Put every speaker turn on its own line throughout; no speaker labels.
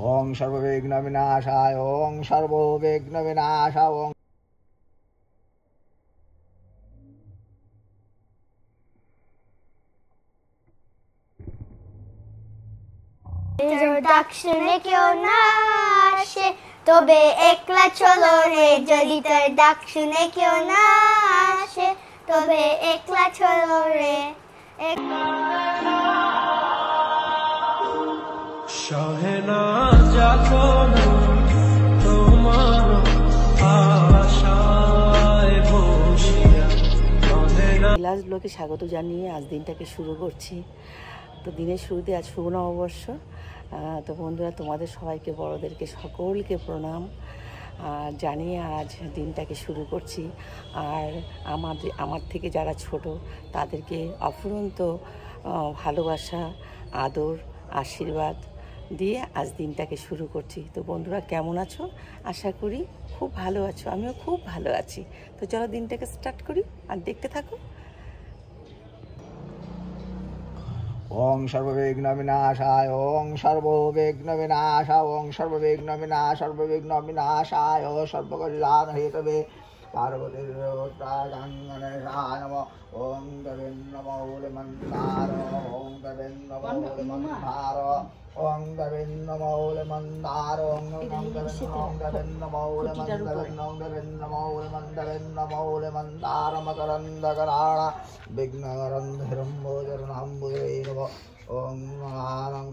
ওং সর্ববিঘ্ন বিনাশায় ওং সর্ববিঘ্ন বিনাশা ওং
ডাক শুনে কেউ না আসে তবে একলা চলো রে, যদি তোর ডাক শুনে কেউ না আসে তবে একলা চলো রে।
সহে না যখন তোমার আশায় বসিয়া
লাস্ট ব্লগে স্বাগত জানিয়ে আজ দিনটাকে শুরু করছি। তো দিনের শুরুতে আজ শুভ নববর্ষ। তো বন্ধুরা, তোমাদের সবাইকে, বড়োদেরকে সকলকে প্রণাম আর জানিয়ে আজ দিনটাকে শুরু করছি। আর আমার থেকে যারা ছোট তাদেরকে অফুরন্ত ভালোবাসা, আদর, আশীর্বাদ দিয়ে আজ দিনটাকে শুরু করছি। তো বন্ধুরা, কেমন আছো? আশা করি খুব ভালো আছো, আমিও খুব ভালো আছি। তো চলো দিনটাকে স্টার্ট করি আর দেখতে থাকো।
ওং সর্ববিঘ্ন বিনাশায় ওং সর্ববিঘ্ন বিনাশা ওং সর্ববিঘ্ন বিনাশায় সর্বকল্যাণ হেতবে পার্বতীর গণেশায় নমঃ। ওং গোবিন্দ মন্দার ওং গোবিন্দ মন্দার ওং গোবিন্দ মন্দার ওং গোবিন্দ মন্দার মকরন্দ করাণ বিঘ্নরন্ধরম্বোজরণাম্বুজে নমঃ। ওং নমঃ।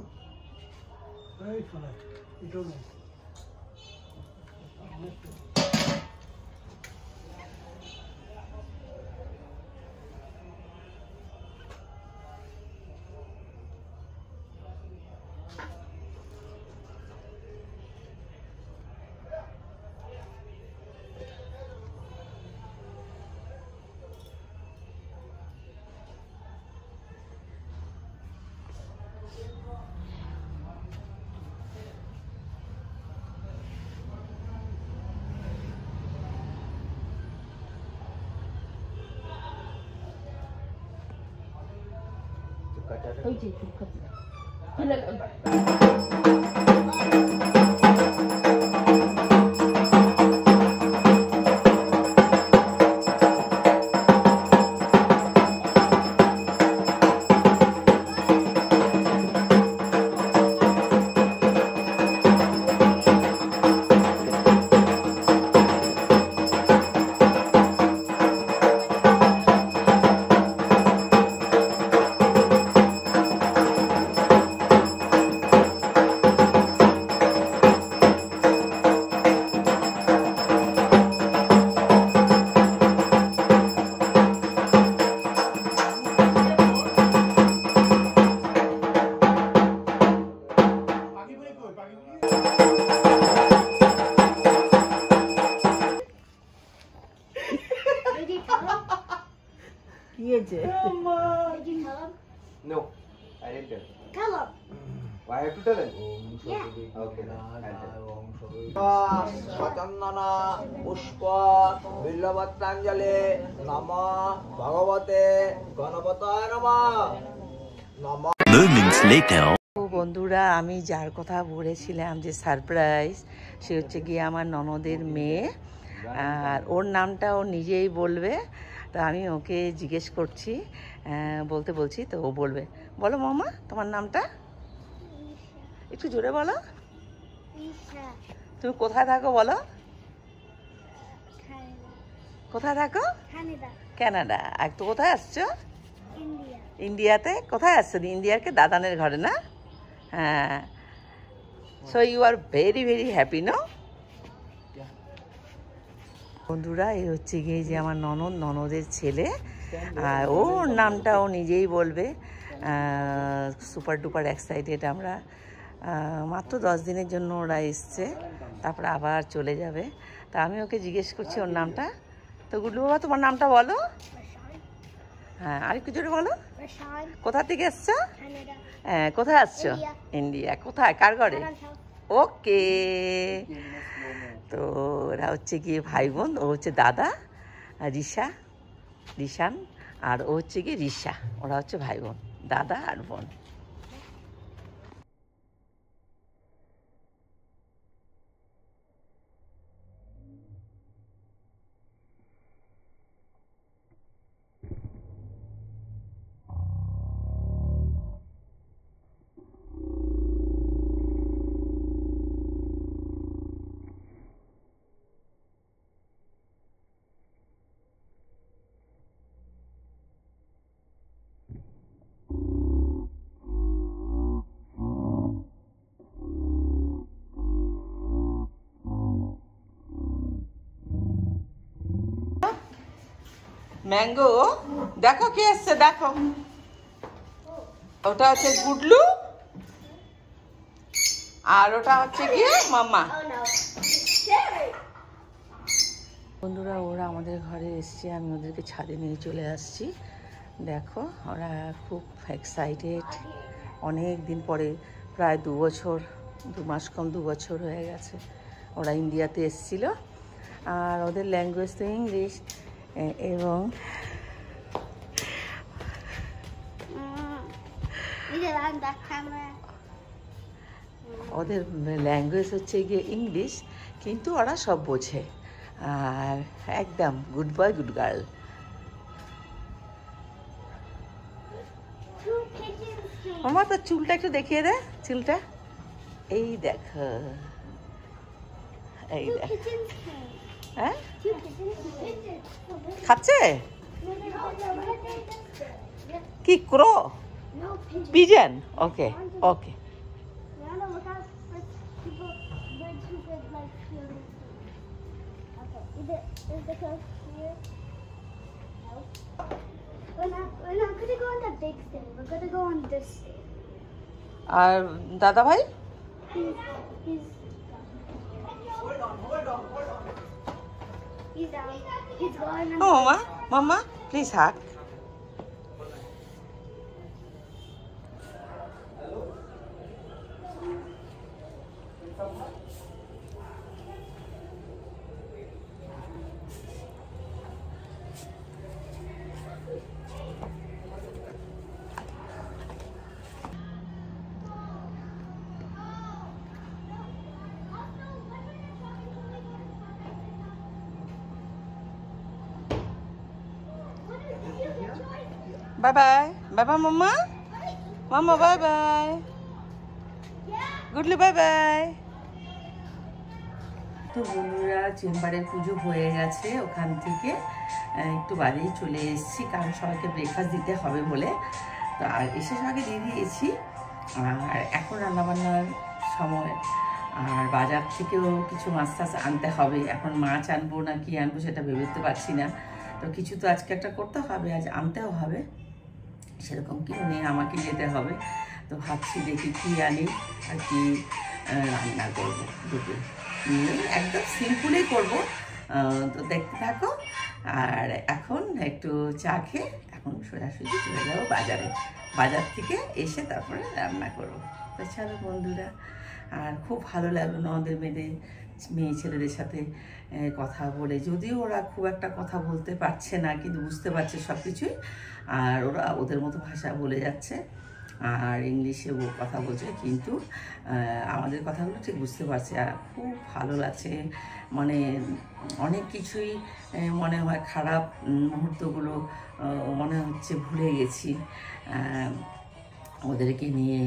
No, I didn't tell.
Tell him.
Why I have to tell him?
Yeah.
Okay,
সচন্দন পুষ্প বিল্লপত্রাঞ্জলি নমঃ ভগবতে গণপতায় নমঃ। নমঃ।
Moments later.
বন্ধুরা, আমি যার কথা বলেছিলাম যে সারপ্রাইজ, সে হচ্ছে গিয়ে আমার ননদের মেয়ে। আর ওর নামটা ও নিজেই বলবে। তা আমি ওকে জিজ্ঞেস করছি, বলছি, তো ও বলবে। বলো মামা, তোমার নামটা একটু জোরে বলো। তুমি কোথায় থাকো বলো? কোথায় থাকো? কানাডা। আর তো কোথায় আসছো? ইন্ডিয়াতে। কোথায় আসছো? ইন্ডিয়ার কে দাদানের ঘরে না? হ্যাঁ। So you are very very happy, no? বন্ধুরা, এই হচ্ছে গিয়ে যে আমার ননদের ছেলে। আর ওর নামটা ও নিজেই বলবে। সুপার ডুপার এক্সাইটেড আমরা। মাত্র 10 দিনের জন্য ওরা এসছে, তারপরে আবার চলে যাবে। তা আমি ওকে জিজ্ঞেস করছি ওর নামটা। তো গুড্ডু বাবা, তোমার নামটা বলো। হ্যাঁ, আর একটু জোরে বলো। কোথা থেকে এসছো? হ্যাঁ, কোথায় আসছো? ইন্ডিয়া। কোথায়, কার ঘরে? ওকে। তো ওরা হচ্ছে গিয়ে ভাই বোন। ও হচ্ছে দাদা রিশান, আর ও হচ্ছে গিয়ে রিশা। ওরা হচ্ছে ভাই বোন, দাদা আর বোন। ম্যাঙ্গো দেখো কে এসছে দেখো, ওটা হচ্ছে গুডলু আর ওটা হচ্ছে গিয়ে মাম্মা। বন্ধুরা ওরা আমাদের ঘরে এসছে, আমি ওদেরকে ছাদে নিয়ে চলে আসছি। দেখো ওরা খুব এক্সাইটেড, অনেক দিন পরে, প্রায় 2 বছর, 2 মাস কম 2 বছর হয়ে গেছে ওরা ইন্ডিয়াতে এসছিল। আর ওদের ল্যাঙ্গুয়েজ তো ইংলিশ, এবং ওদের ল্যাঙ্গুয়েজ হচ্ছে গিয়ে ইংলিশ, কিন্তু ওরা সব বোঝে আর একদম গুড বয় গুড গার্ল। আমার তো চুলটা একটু দেখিয়ে দে, চুলটা এই দেখো, এই দেখ, হ্যাঁ খাচ্ছে কি ক্রো পিজন, ওকে ওকে। আর দাদা ভাই ও মামা, মামা please hug. Bye bye. Bye bye, Mama. Mama, bye bye. Goodly, bye bye. তো বন্ধুরা চেম্বারের পুজো হয়ে গেছে, ওখান থেকে একটু বাড়ি চলে এসেছি, কারণ সবাইকে ব্রেকফাস্ট দিতে হবে বলে। তো আর এসে সবাইকে দিয়ে দিয়েছি, আর এখন রান্নাবান্নার সময়। আর বাজার থেকেও কিছু মাছ টাছ আনতে হবে, এখন মাছ আনবো না কি আনবো সেটা ভেবে পারছি না। তো কিছু তো আজকে একটা করতে হবে, আজ আনতেও হবে, সেরকম কিছু নিয়ে আমাকে যেতে হবে। তো ভাবছি দেখি কী আনি আর কি রান্না করবো, দুটো একদম সিম্পলই করবো। তো দেখতে থাকো। আর এখন একটু চা খেয়ে এখন সোজাসুজি চলে যাবো বাজারে, বাজার থেকে এসে তারপরে রান্না করবো। তো চলো বন্ধুরা, আর খুব ভালো লাগলো আমাদের মেয়ে ছেলেদের সাথে কথা বলে, যদিও ওরা খুব একটা কথা বলতে পারছে না, কিন্তু বুঝতে পারছে সব কিছুই। আর ওরা ওদের মতো ভাষা বলে যাচ্ছে, আর ইংলিশে ও কথা বলছে, কিন্তু আমাদের কথাগুলো ঠিক বুঝতে পারছে। আর খুব ভালো লাগছে, মানে অনেক কিছুই মনে হয়, খারাপ মুহূর্তগুলো মনে হচ্ছে ভুলে গেছি ওদেরকে নিয়ে।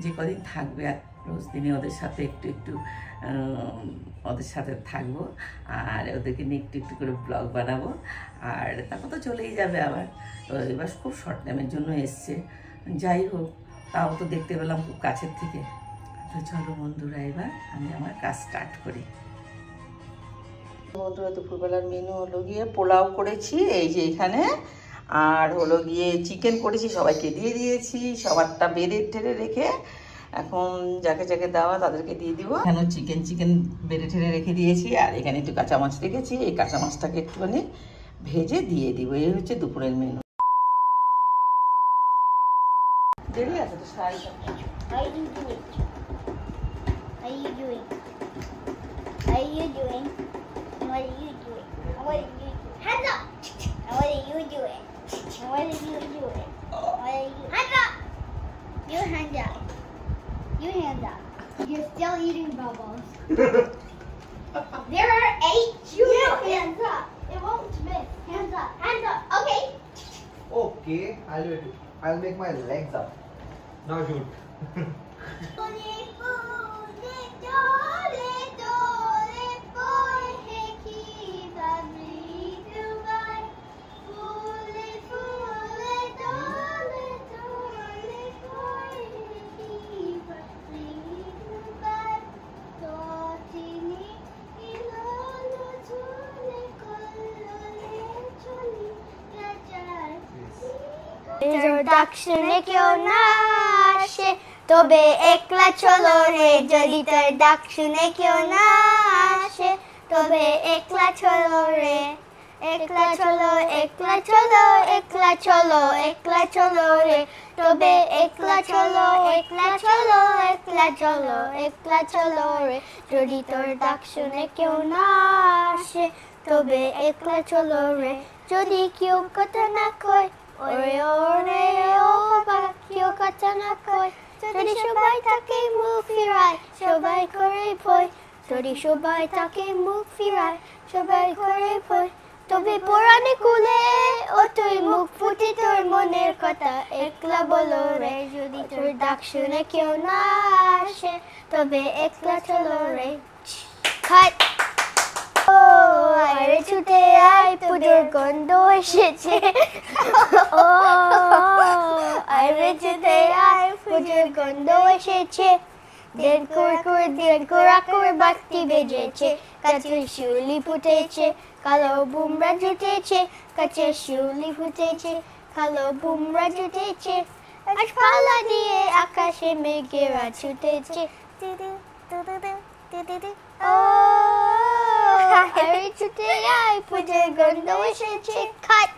যে কদিন থাকবে আর রোজ দিনে ওদের সাথে একটু একটু ওদের সাথে থাকবো, আর ওদেরকে নিয়ে একটু একটু করে ব্লগ বানাবো। আর তারপর তো চলেই যাবে আবার, এবার খুব শর্ট টাইমের জন্য এসছে। যাই হোক, তাও তো দেখতে পেলাম খুব কাছের থেকে। তো চলো বন্ধুরা, এবার আমি আমার কাজ স্টার্ট করি। বন্ধুরা দুপুরবেলার মেনু হলো গিয়ে পোলাও করেছি এই যে এখানে, আর হলো গিয়ে চিকেন করেছি, সবাইকে দিয়ে দিয়েছি, সবারটা বেড়ে ঠেড়ে রেখে এখন যাকে যাকে দেওয়া তাদেরকে দিয়ে দিব। এখানে চিকেন বেড়ে ঠেড়ে রেখে দিয়েছি, আর এখানে একটু কাঁচা মাছ রেখেছি, এই কাঁচা মাছটাকে একটুখানি ভেজে দিয়ে দিব। এই হচ্ছে দুপুরের মেনু। দেরি আছে তো, শাড়িটা
How are you doing? How are you doing? How are you doing? And what are you doing? And what are you doing? Hands up! And what are you doing? And what are you doing? What are you? Hands up! You hands up. You hands up. You're still eating bubbles. There are 8. You hands up. It won't miss. Hands up. Hands up. Okay.
Okay, I'll make my legs up. Now shoot.
ডাক শুনে কেউ না আসে তবে একলা চলো রে যদি তোর ডাক শুনে কেউ না আসে তবে একলা চলো রে একলা চলো একলা চলো একলা চলো একলা চলো রে তবে একলা চলো একলা চলো একলা চলো একলা চলো রে যদি তোর ডাক শুনে কেউ না আসে তবে একলা চলো রে যদি কেউ কথা না কয় ওরে ওরে ও বাবা কেউ কথা না কয় যদি সবাই তাকে মুখ ফিরায় সবাই করে ভয় যদি সবাই তাকে মুখ ফিরায় সবাই করে ভয় তবে পরাণে কুলে ও তুই মুখ ফুটে তোর মনের কথা একলা বলো রে যদি তোর ডাক শুনে কেউ না আসে তবে একলা চলো রে খাট ও আরে ছুটে আয় পুজোর গন্ধ এসেছে ও আরে ছুটে আয় পুজোর গন্ধ এসেছে দেন করে বাতি বেজেছে কাছে শিউলি ফুটেছে কালো বুমরা জুটেছে কাছে শিউলি ফুটেছে কালো বুমরা জুটেছে আজ পালা দিয়ে আকাশে মেঘেরা ছুটেছে ও আরে ছুটে আয় পুজোর গন্ধ এসেছে খাট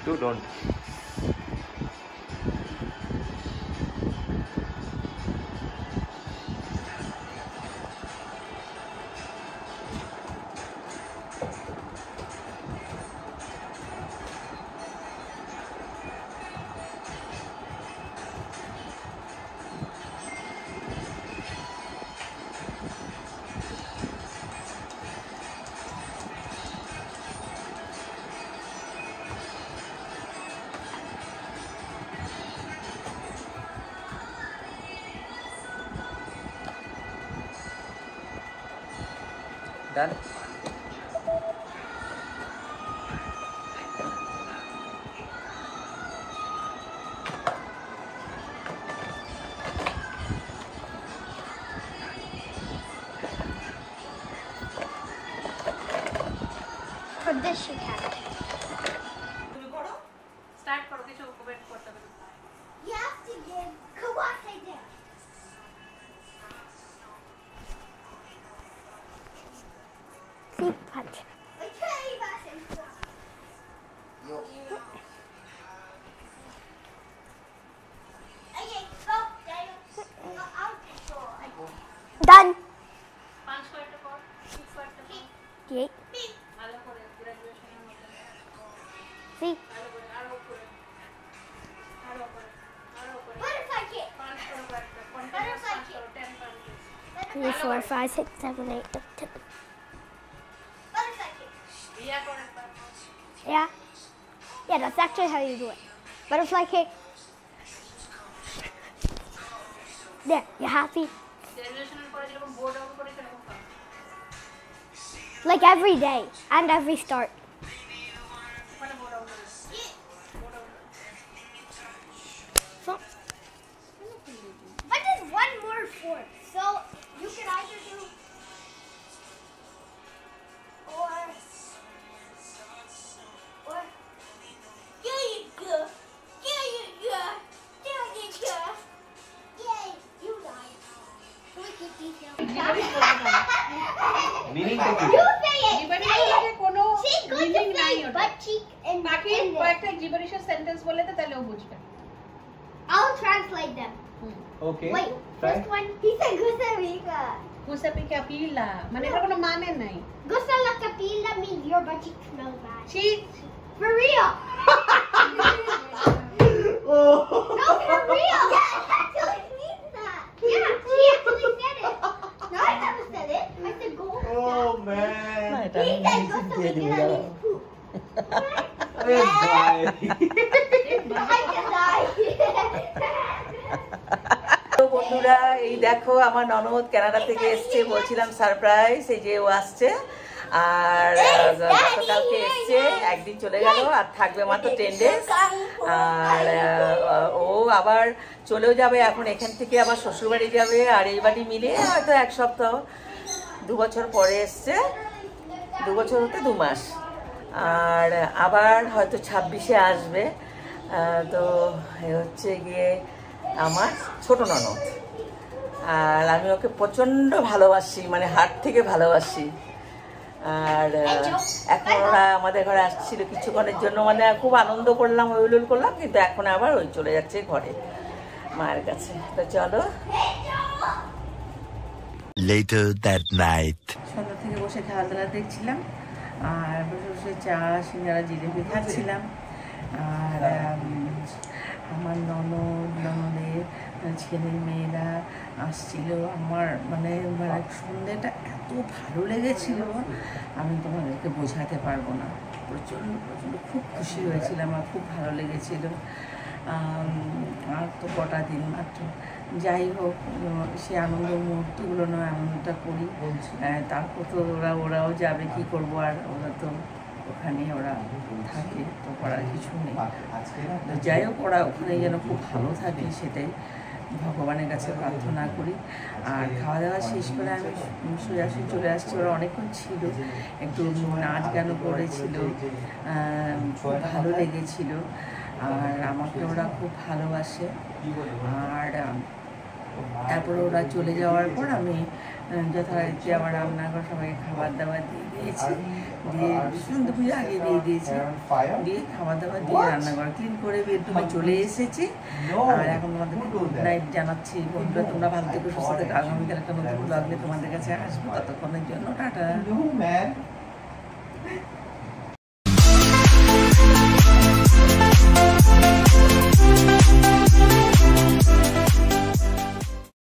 You don't. Done.
For this you can.
তুমি করো স্টার্ট করো কিছু কমেন্ট করতে হবে
You have to give Kawase dance. Seek punch.
Yo.
Done.
পাঁচ কয়েকটা কর সিক্স কয়েকটা কর
Okay.
ভালো করে গ্রাজুয়েশনের মতো
See.
ভালো করে আরো করে আরো করে আরো করে
Butterfly kick.
পাঁচ করো কয়েকটা কন্টিনিউয়াস পাঁচ করো 10 পাঁচ
3, 4, 5, 6, 7, 8, 10.
ইয়া করে একবার
Yeah. Yeah, that's actually how you do it. Butterfly kick. There, you happy?
গ্রাজুয়েশনের পরে যেরকম বোর্ড আউট করে সেরকম কর
Like every day and every start.
ওখানে বোর্ড আউট করে board out
So, but there's one more form. So you can either do or there you go. There you go. There you go. Yay, you died. You say it.
জীবনীশাসে কোনো
She's going
meaning
to
নাই
say
ওটা।
butt cheek and
বাকি
and
কয়েকটা জীবনীশাস sentence বলে দে তাহলে ও বুঝবে।
I'll translate them.
Okay.
Wait,
Try.
first one. He said Costa Rica.
কুসাপি Kapila মানে এটা কোনো মানে নাই।
Costa La Capilla means your butt cheek smells bad.
See
For real.
Oh.
No, for real. Yeah, it actually means that. Yeah, she actually said it. No, I never said it. I said go.
Oh man.
এটা
He
আমি
said
নিজে
Costa
দিয়ে
Rica
দেবো দাঁড়াও।
means poop.
Hey, guy.
I can die.
তো বন্ধুরা এই দেখো আমার ননদ কানাডা থেকে এসছে, বলছিলাম সারপ্রাইজ, এই যে ও আসছে আর গতকালকে এসছে, একদিন চলে গেল আর থাকবে মাত্র 10 days আর ও আবার চলেও যাবে এখন এখান থেকে আবার শ্বশুরবাড়ি যাবে আর এই বাড়ি মিলে হয়তো 1 সপ্তাহ 2 বছর পরে এসছে, 2 বছর হতে 2 মাস আর আবার হয়তো 26-এ আসবে। তো এ হচ্ছে গিয়ে আমার ছোট ননদ আর আমি ওকে প্রচণ্ড ভালোবাসি, মানে হার্ট থেকে ভালোবাসি। আর এখন ওরা আমাদের ঘরে আসছিল কিছুক্ষণের জন্য, মানে খুব আনন্দ করলাম, হইহুল্লোড় করলাম, কিন্তু এখন আবার ওই চলে যাচ্ছে ঘরে মায়ের কাছে। তো চলো
Later that night.
সন্ধ্যা থেকে বসে খেলাধুলা দেখছিলাম আর বসে বসে চা সিঙ্গারা জিলেপি খাচ্ছিলাম আর আমার ননদের ছেলের মেয়েরা আসছিল। আমার মানে সন্ধ্যেটা এত ভালো লেগেছিল আমি তোমাদেরকে বোঝাতে পারবো না। প্রচণ্ড প্রচণ্ড খুব খুশি হয়েছিলাম, আমার খুব ভালো লেগেছিল। আর তো কটা দিন মাত্র, যাই হোক সে আনন্দ মুহূর্তগুলো নয় আনন্দটা করি। তারপর তো ওরাও যাবে, কি করবো আর, ওরা তো ওখানে ওরা থাকে, তো করার কিছু নেই। তো যাই হোক ওরা ওখানে যেন খুব ভালো থাকে সেটাই ভগবানের কাছে প্রার্থনা করি। আর খাওয়া দাওয়া শেষ করে আমি সোজাসুজি চলে আসছি। ওরা অনেকক্ষণ ছিল, একটু নাচ গান করেছিল, খুব ভালো লেগেছিল আর আমাকে ওরা খুব ভালোবাসে। আর তারপরে ওরা চলে যাওয়ার পর আমি যথারীতি আমার রান্নাঘর সবাইকে খাবার দাবার দিয়ে দিয়েছি, দিয়ে সন্ধ্যে পুজো আগে দিয়ে দিয়েছি, দিয়ে খাবার দাবার দিয়ে রান্নাঘর ক্লিন করে বেডরুমে চলে এসেছি। আর এখন তোমাদেরকে গুড নাইট জানাচ্ছি। বন্ধুরা তোমরা ভালো থেকো, সুস্থ থেকো। আগামীকাল একটা নতুন ব্লগ নিয়ে তোমাদের কাছে আসবো, ততক্ষণের জন্য টাটা।